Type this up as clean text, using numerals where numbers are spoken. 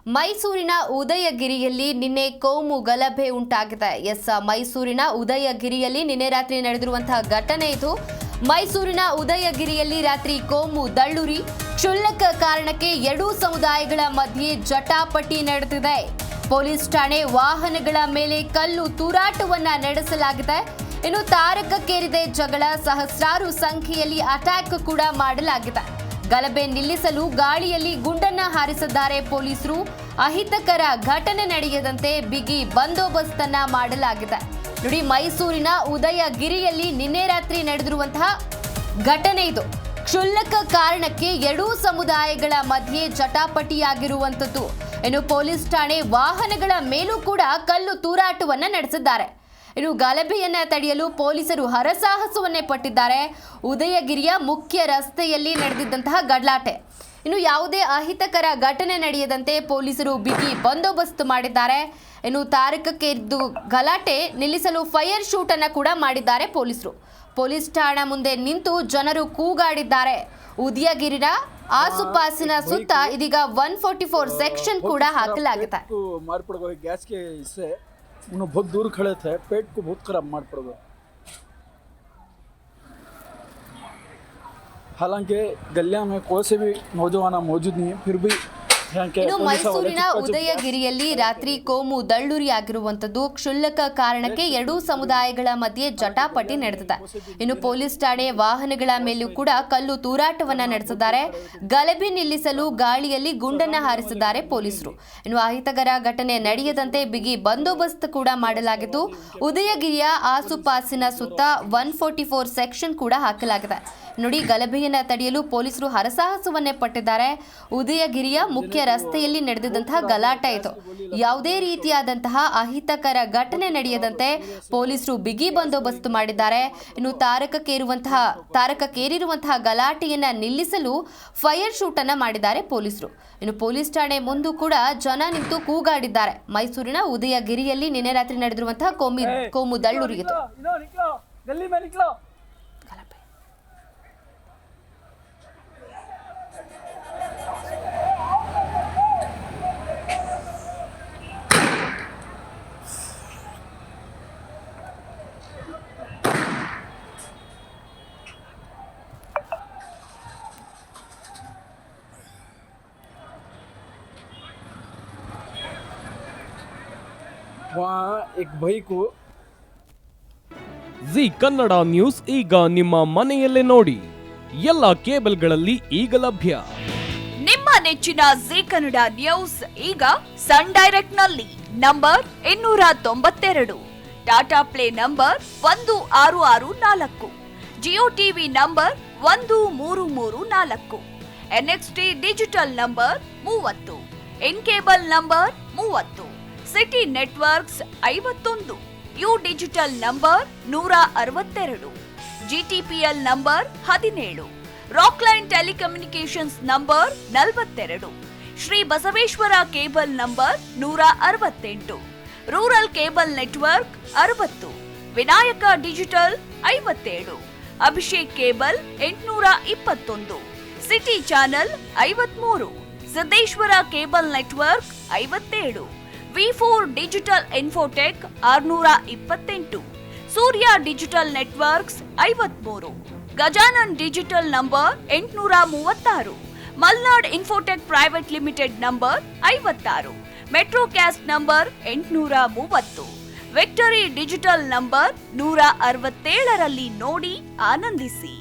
ಮೈಸೂರಿನ ಉದಯಗಿರಿಯಲ್ಲಿ ನಿನ್ನೆ ಕೋಮು ಗಲಭೆ ಉಂಟಾಗಿದೆ. ಮೈಸೂರಿನ ಉದಯಗಿರಿಯಲ್ಲಿ ನಿನ್ನೆ ರಾತ್ರಿ ನಡೆದಿರುವಂತಹ ಘಟನೆ ಇದು. ಮೈಸೂರಿನ ಉದಯಗಿರಿಯಲ್ಲಿ ರಾತ್ರಿ ಕೋಮು ದಳ್ಳೂರಿ, ಕ್ಷುಲ್ಲಕ ಕಾರಣಕ್ಕೆ ಎರಡೂ ಸಮುದಾಯಗಳ ಮಧ್ಯೆ ಜಟಾಪಟಿ ನಡೆದಿದೆ. ಪೊಲೀಸ್ ಠಾಣೆ ವಾಹನಗಳ ಮೇಲೆ ಕಲ್ಲು ತೂರಾಟವನ್ನ ನಡೆಸಲಾಗಿದೆ. ಇನ್ನು ತಾರಕಕ್ಕೇರಿದೆ ಜಗಳ, ಸಹಸ್ರಾರು ಸಂಖ್ಯೆಯಲ್ಲಿ ಅಟ್ಯಾಕ್ ಕೂಡ ಮಾಡಲಾಗಿದೆ. ಗಲಭೆ ನಿಲ್ಲಿಸಲು ಗಾಳಿಯಲ್ಲಿ ಗುಂಡನ್ನ ಹಾರಿಸಿದ್ದಾರೆ ಪೊಲೀಸರು. ಅಹಿತಕರ ಘಟನೆ ನಡೆಯದಂತೆ ಬಿಗಿ ಬಂದೋಬಸ್ತನ್ನ ಮಾಡಲಾಗಿದೆ. ನೋಡಿ, ಮೈಸೂರಿನ ಉದಯಗಿರಿಯಲ್ಲಿ ನಿನ್ನೆ ರಾತ್ರಿ ನಡೆದಿರುವಂತಹ ಘಟನೆ ಇದು. ಕ್ಷುಲ್ಲಕ ಕಾರಣಕ್ಕೆ ಎರಡೂ ಸಮುದಾಯಗಳ ಮಧ್ಯೆ ಜಟಾಪಟಿಯಾಗಿರುವಂಥದ್ದು. ಇನ್ನು ಪೊಲೀಸ್ ಠಾಣೆ ವಾಹನಗಳ ಮೇಲೂ ಕೂಡ ಕಲ್ಲು ತೂರಾಟವನ್ನ ನಡೆಸಿದ್ದಾರೆ. ಇನ್ನು ಗಲಭೆಯನ್ನ ತಡೆಯಲು ಪೊಲೀಸರು ಹರಸಾಹಸವನ್ನೇ ಪಟ್ಟಿದ್ದಾರೆ. ಉದಯಗಿರಿಯ ಮುಖ್ಯ ರಸ್ತೆಯಲ್ಲಿ ನಡೆದಿದ್ದಂತಹ ಗಲಾಟೆ, ಇನ್ನು ಯಾವುದೇ ಅಹಿತಕರ ಘಟನೆ ನಡೆಯದಂತೆ ಪೊಲೀಸರು ಬಿಗಿ ಬಂದೋಬಸ್ತ್ ಮಾಡಿದ್ದಾರೆ. ಇನ್ನು ತಾರಕಕ್ಕೇರಿದ್ದು ಗಲಾಟೆ ನಿಲ್ಲಿಸಲು ಫೈರ್ ಶೂಟ್ ಅನ್ನ ಕೂಡ ಮಾಡಿದ್ದಾರೆ ಪೊಲೀಸರು. ಪೊಲೀಸ್ ಠಾಣಾ ಮುಂದೆ ನಿಂತು ಜನರು ಕೂಗಾಡಿದ್ದಾರೆ. ಉದಯಗಿರಿನ ಆಸುಪಾಸಿನ ಸುತ್ತ ಇದೀಗ 144 ಸೆಕ್ಷನ್ ಕೂಡ ಹಾಕಲಾಗಿದೆ. उन्हें बहुत दूर खड़े थे, पेट को बहुत खराब मार पड़ गया। हालांकि गलिया में कोई से भी नौजवान मौजूद नहीं है, फिर भी ಇನ್ನು ಮೈಸೂರಿನ ಉದಯಗಿರಿಯಲ್ಲಿ ರಾತ್ರಿ ಕೋಮು ದಳ್ಳೂರಿ ಆಗಿರುವಂತದ್ದು. ಕ್ಷುಲ್ಲಕ ಕಾರಣಕ್ಕೆ ಎರಡೂ ಸಮುದಾಯಗಳ ಮಧ್ಯೆ ಜಟಾಪಟಿ ನಡೆದಿದೆ. ಇನ್ನು ಪೊಲೀಸ್ ಠಾಣೆ ವಾಹನಗಳ ಮೇಲೂ ಕೂಡ ಕಲ್ಲು ತೂರಾಟವನ್ನ ನಡೆಸಿದ್ದಾರೆ. ಗಲಭೆ ನಿಲ್ಲಿಸಲು ಗಾಳಿಯಲ್ಲಿ ಗುಂಡನ್ನ ಹಾರಿಸಿದ್ದಾರೆ ಪೊಲೀಸರು. ಇನ್ನು ಅಹಿತಕರ ಘಟನೆ ನಡೆಯದಂತೆ ಬಿಗಿ ಬಂದೋಬಸ್ತ್ ಕೂಡ ಮಾಡಲಾಗಿದ್ದು, ಉದಯಗಿರಿಯ ಆಸುಪಾಸಿನ ಸುತ್ತ 144 ಸೆಕ್ಷನ್ ಕೂಡ ಹಾಕಲಾಗಿದೆ. ನೋಡಿ, ಗಲಭೆಯನ್ನ ತಡೆಯಲು ಪೊಲೀಸರು ಹರಸಾಹಸವನ್ನೇ ಪಟ್ಟಿದ್ದಾರೆ. ಉದಯಗಿರಿಯ ಮುಖ್ಯ ರಸ್ತೆಯಲ್ಲಿ ನಡೆದಿದ್ದಂತಹ ಗಲಾಟೆ ಇದು. ಯಾವುದೇ ರೀತಿಯಾದಂತಹ ಅಹಿತಕರ ಘಟನೆ ನಡೆಯದಂತೆ ಪೊಲೀಸರು ಬಿಗಿ ಬಂದೋಬಸ್ತ್ ಮಾಡಿದ್ದಾರೆ. ಇನ್ನು ತಾರಕಕ್ಕೇರಿರುವಂತಹ ಗಲಾಟೆಯನ್ನ ನಿಲ್ಲಿಸಲು ಫೈರ್ ಶೂಟ್ ಅನ್ನ ಮಾಡಿದ್ದಾರೆ ಪೊಲೀಸರು. ಇನ್ನು ಪೊಲೀಸ್ ಠಾಣೆ ಮುಂದೂ ಕೂಡ ಜನ ನಿಂತು ಕೂಗಾಡಿದ್ದಾರೆ. ಮೈಸೂರಿನ ಉದಯಗಿರಿಯಲ್ಲಿ ನಿನ್ನೆ ರಾತ್ರಿ ನಡೆದಿರುವಂತಹ ಕೋಮು ದಳ್ಳೂರಿ ಇದು. वहाँ एक भाई को ಜಿ ಕನ್ನಡ ನ್ಯೂಸ್ ಈಗ ನಿಮ್ಮ ಮನೆಯಲ್ಲೇ ನೋಡಿ. ಎಲ್ಲ ಕೇಬಲ್ಗಳಲ್ಲಿ ಈಗ ಲಭ್ಯ. ನಿಮ್ಮ ನೆಚ್ಚಿನ ಜಿ ಕನ್ನಡ ನ್ಯೂಸ್ ಈಗ ಸನ್ ಡೈರೆಕ್ಟ್ ನಲ್ಲಿ number 292, Tata play number 1664, Jio TV number 1334, NXT digital number 30, in cable number 30, city networks 51, U digital number 162, GTPL number 17, Rockline telecommunications number 42, Shri Basaveshwara cable number 168, rural cable network 60, Vinayaka digital 57, Abhishek cable 821, city channel 53, Siddeshwara cable network 57, V4 digital Infotech 628, Surya digital networks 53, Gajanan digital number 836, Malnad Infotech private limited number 56, Metrocast number 830, Victory digital number 167ರಲ್ಲಿ ನೋಡಿ ಆನಂದಿಸಿ.